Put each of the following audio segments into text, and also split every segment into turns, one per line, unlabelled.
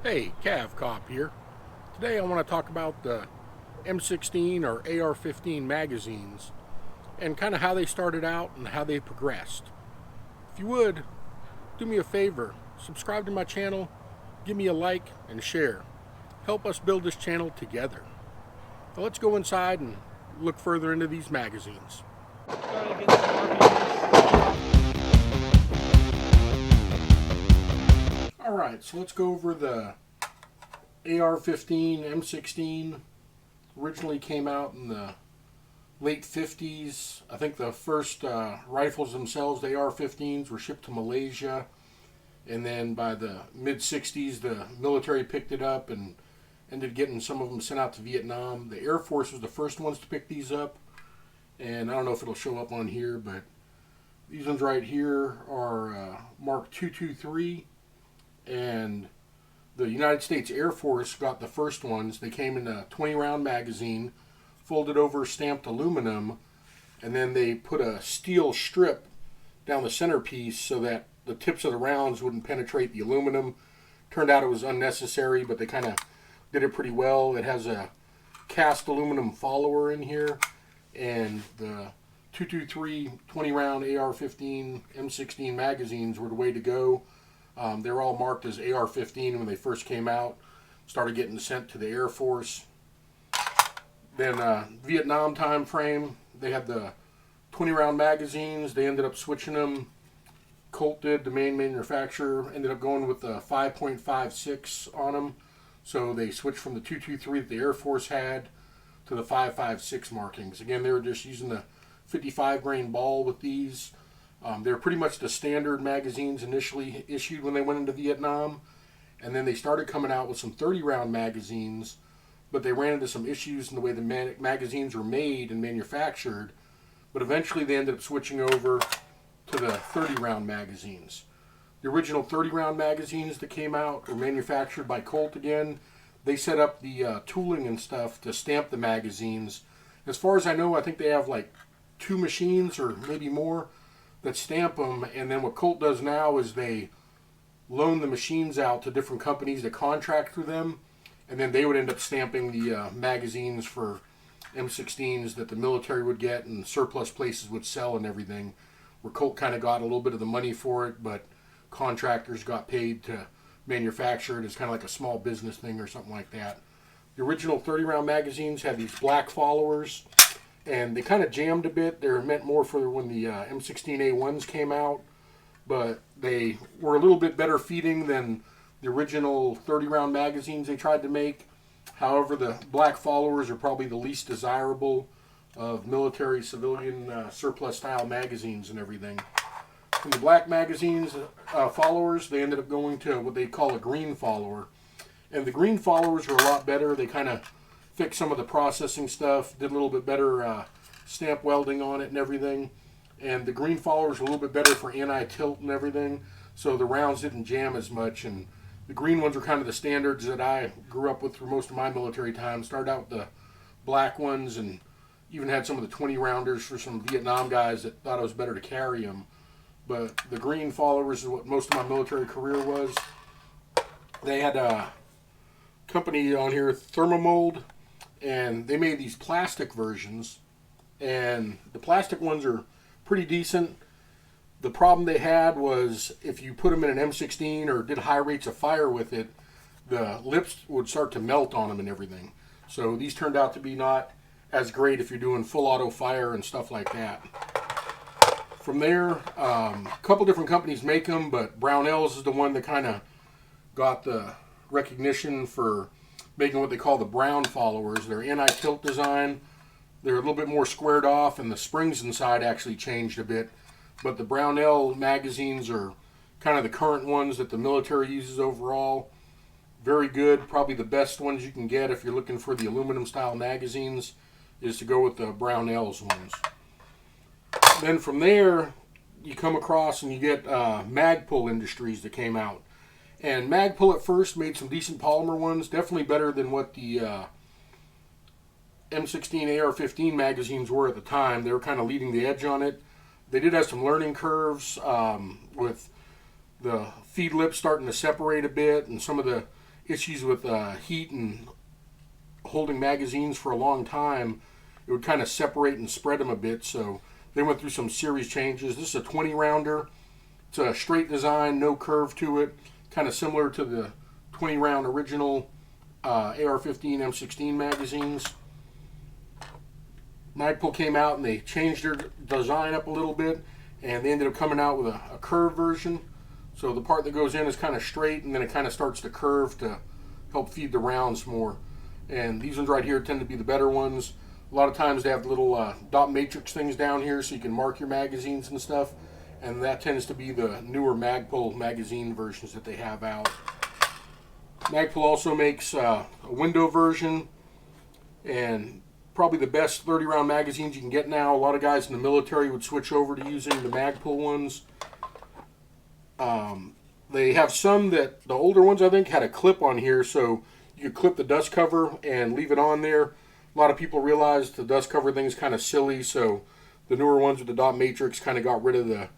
Hey, Cav Cop here. Today I want to talk about the M16 or AR-15 magazines and kind of how they started out and how they progressed. If you would, do me a favor, subscribe to my channel, give me a like and share. Help us build this channel together. Now let's go inside and look further into these magazines. Alright, so let's go over the AR-15, M16. Originally came out in the late 50s. I think the first rifles themselves, the AR-15s, were shipped to Malaysia. And then by the mid-60s, the military picked it up and ended getting some of them sent out to Vietnam. The Air Force was the first ones to pick these up. And I don't know if it'll show up on here, but these ones right here are Mark 223. And the United States Air Force got the first ones. They came in a 20-round magazine, folded over stamped aluminum, and then they put a steel strip down the centerpiece so that the tips of the rounds wouldn't penetrate the aluminum. Turned out it was unnecessary, but they kind of did it pretty well. It has a cast aluminum follower in here, and the 223 20-round AR-15 M16 magazines were the way to go. They were all marked as AR-15 when they first came out. Started getting sent to the Air Force. Then Vietnam time frame, they had the 20-round magazines. They ended up switching them. Colt did, the main manufacturer, ended up going with the 5.56 on them. So they switched from the 223 that the Air Force had to the 5.56 markings. Again, they were just using the 55 grain ball with these. They're pretty much the standard magazines initially issued when they went into Vietnam. And then they started coming out with some 30-round magazines, but they ran into some issues in the way the magazines were made and manufactured. But eventually they ended up switching over to the 30-round magazines. The original 30-round magazines that came out were manufactured by Colt again. They set up the tooling and stuff to stamp the magazines. As far as I know, I think they have like 2 machines or maybe more that stamp them, and then what Colt does now is they loan the machines out to different companies that contract through them, and then they would end up stamping the magazines for M16s that the military would get and surplus places would sell and everything, where Colt kind of got a little bit of the money for it, but contractors got paid to manufacture it as kind of like a small business thing or something like that. The original 30-round magazines had these black followers, and they kind of jammed a bit. They're meant more for when the M16A1s came out, but they were a little bit better feeding than the original 30-round magazines they tried to make. However, the black followers are probably the least desirable of military, civilian, surplus-style magazines and everything. From the black magazines followers, they ended up going to what they call a green follower. And the green followers were a lot better. They kind of fixed some of the processing stuff, did a little bit better stamp welding on it and everything. And the green followers were a little bit better for anti-tilt and everything, so the rounds didn't jam as much. And the green ones were kind of the standards that I grew up with through most of my military time. Started out with the black ones and even had some of the 20-rounders for some Vietnam guys that thought it was better to carry them. But the green followers is what most of my military career was. They had a company on here, Thermomold, and they made these plastic versions, and the plastic ones are pretty decent. The problem they had was if you put them in an M16 or did high rates of fire with it, the lips would start to melt on them and everything. So these turned out to be not as great if you're doing full auto fire and stuff like that. From there, a couple different companies make them, but Brownells is the one that kind of got the recognition for making what they call the brown followers. They're anti-tilt design. They're a little bit more squared off, and the springs inside actually changed a bit. But the Brownell magazines are kind of the current ones that the military uses overall. Very good. Probably the best ones you can get if you're looking for the aluminum style magazines is to go with the Brownells ones. Then from there, you come across and you get Magpul Industries that came out. And Magpul at first made some decent polymer ones, definitely better than what the M16 AR-15 magazines were at the time. They were kind of leading the edge on it. They did have some learning curves with the feed lips starting to separate a bit, and some of the issues with heat and holding magazines for a long time, it would kind of separate and spread them a bit. So they went through some series changes. This is a 20 rounder. It's a straight design, no curve to it, kind of similar to the 20 round original AR-15 M16 magazines. Magpul came out and they changed their design up a little bit, and they ended up coming out with a curved version. So the part that goes in is kind of straight, and then it kind of starts to curve to help feed the rounds more. And these ones right here tend to be the better ones. A lot of times they have little dot matrix things down here so you can mark your magazines and stuff, and that tends to be the newer Magpul magazine versions that they have out. Magpul also makes a window version, and probably the best 30 round magazines you can get now. A lot of guys in the military would switch over to using the Magpul ones. They have some that, the older ones I think, had a clip on here, so you could clip the dust cover and leave it on there. A lot of people realized the dust cover thing's kind of silly, so the newer ones with the dot matrix kind of got rid of the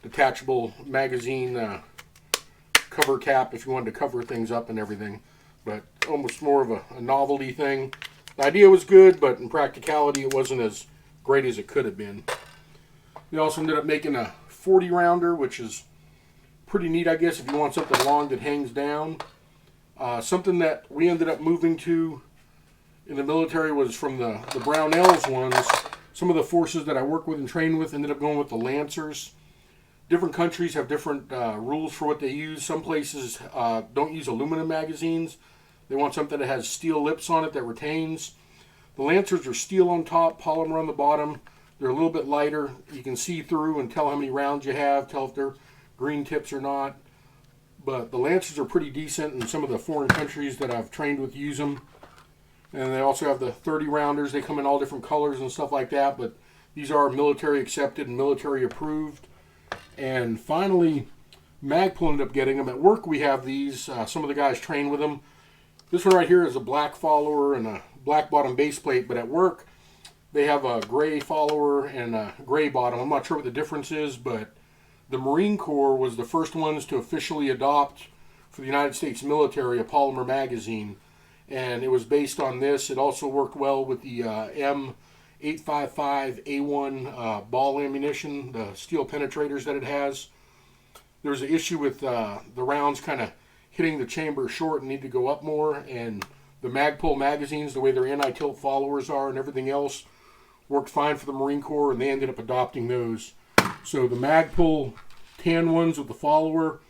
detachable magazine cover cap if you wanted to cover things up and everything. But almost more of a novelty thing. The idea was good, but in practicality it wasn't as great as it could have been. We also ended up making a 40 rounder, which is pretty neat, I guess, if you want something long that hangs down. Something that we ended up moving to in the military was from the Brownells ones. Some of the forces that I work with and train with ended up going with the Lancers. Different countries have different rules for what they use. Some places don't use aluminum magazines. They want something that has steel lips on it that retains. The Lancers are steel on top, polymer on the bottom. They're a little bit lighter. You can see through and tell how many rounds you have, tell if they're green tips or not. But the Lancers are pretty decent, and some of the foreign countries that I've trained with use them. And they also have the 30 rounders. They come in all different colors and stuff like that, but these are military accepted and military approved. And finally, Magpul ended up getting them. At work we have these. Some of the guys train with them. This one right here is a black follower and a black bottom base plate, but at work they have a gray follower and a gray bottom. I'm not sure what the difference is, but the Marine Corps was the first ones to officially adopt for the United States military a polymer magazine, and it was based on this. It also worked well with the M855A1 ball ammunition, the steel penetrators that it has. There was an issue with the rounds kind of hitting the chamber short and need to go up more, and the Magpul magazines, the way their anti-tilt followers are and everything else, worked fine for the Marine Corps, and they ended up adopting those. So the Magpul tan ones with the follower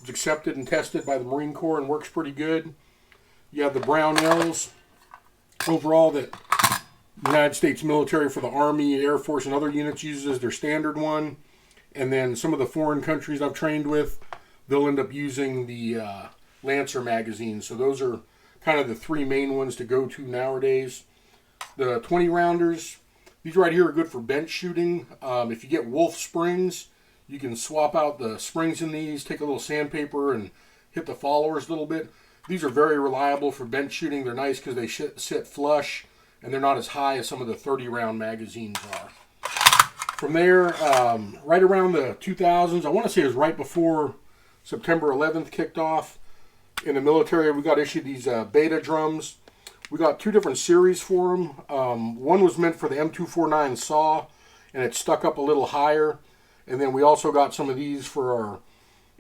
was accepted and tested by the Marine Corps and works pretty good. You have the Brownells overall that the United States military for the Army, Air Force, and other units uses their standard one. And then some of the foreign countries I've trained with, they'll end up using the Lancer magazines. So those are kind of the three main ones to go to nowadays. The 20 rounders, these right here are good for bench shooting. If you get Wolf springs, you can swap out the springs in these, take a little sandpaper and hit the followers a little bit. These are very reliable for bench shooting. They're nice because they sit flush and they're not as high as some of the 30 round magazines are. From there, right around the 2000s, I want to say it was right before September 11th kicked off, in the military we got issued these beta drums. We got two different series for them. One was meant for the M249 saw, and it stuck up a little higher. And then we also got some of these for our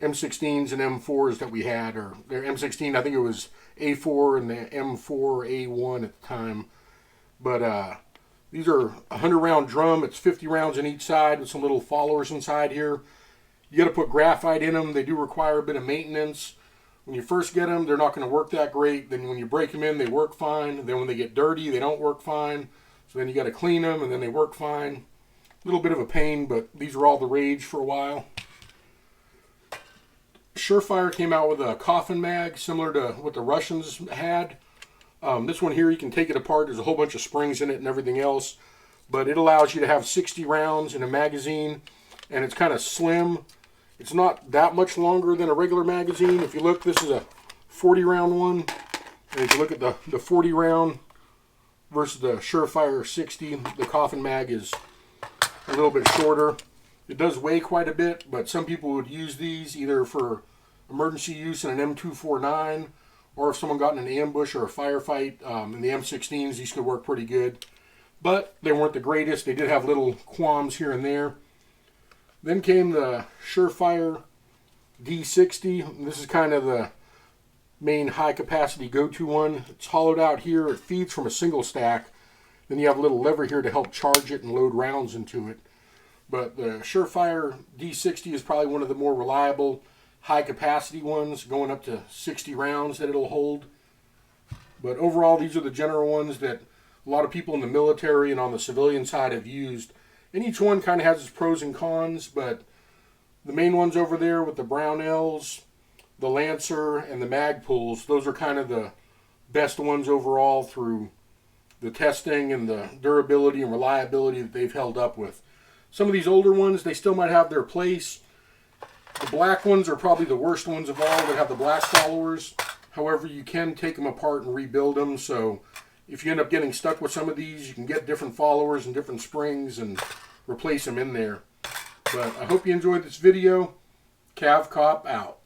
M16s and M4s that we had, or their M16, I think it was A4 and the M4A1 at the time. But these are a 100 round drum. It's 50 rounds on each side with some little followers inside here. You got to put graphite in them. They do require a bit of maintenance. When you first get them, they're not going to work that great. Then when you break them in, they work fine. Then when they get dirty, they don't work fine. So then you got to clean them, and then they work fine. A little bit of a pain, but these were all the rage for a while. Surefire came out with a coffin mag, similar to what the Russians had. This one here, you can take it apart. There's a whole bunch of springs in it and everything else. But it allows you to have 60 rounds in a magazine, and it's kind of slim. It's not that much longer than a regular magazine. If you look, this is a 40 round one. And if you look at the 40 round versus the Surefire 60, the coffin mag is a little bit shorter. It does weigh quite a bit, but some people would use these either for emergency use in an M249, or if someone got in an ambush or a firefight. In the M16s, these could work pretty good. But they weren't the greatest. They did have little qualms here and there. Then came the Surefire D60. This is kind of the main high-capacity go-to one. It's hollowed out here. It feeds from a single stack. Then you have a little lever here to help charge it and load rounds into it. But the Surefire D60 is probably one of the more reliable, high-capacity ones, going up to 60 rounds that it'll hold. But overall, these are the general ones that a lot of people in the military and on the civilian side have used. And each one kind of has its pros and cons, but the main ones over there with the Brownells, the Lancer, and the Magpuls, those are kind of the best ones overall through the testing and the durability and reliability that they've held up with. Some of these older ones, they still might have their place. The black ones are probably the worst ones of all that have the black followers. However, you can take them apart and rebuild them, so if you end up getting stuck with some of these, you can get different followers and different springs and replace them in there. But I hope you enjoyed this video. Cav Cop out.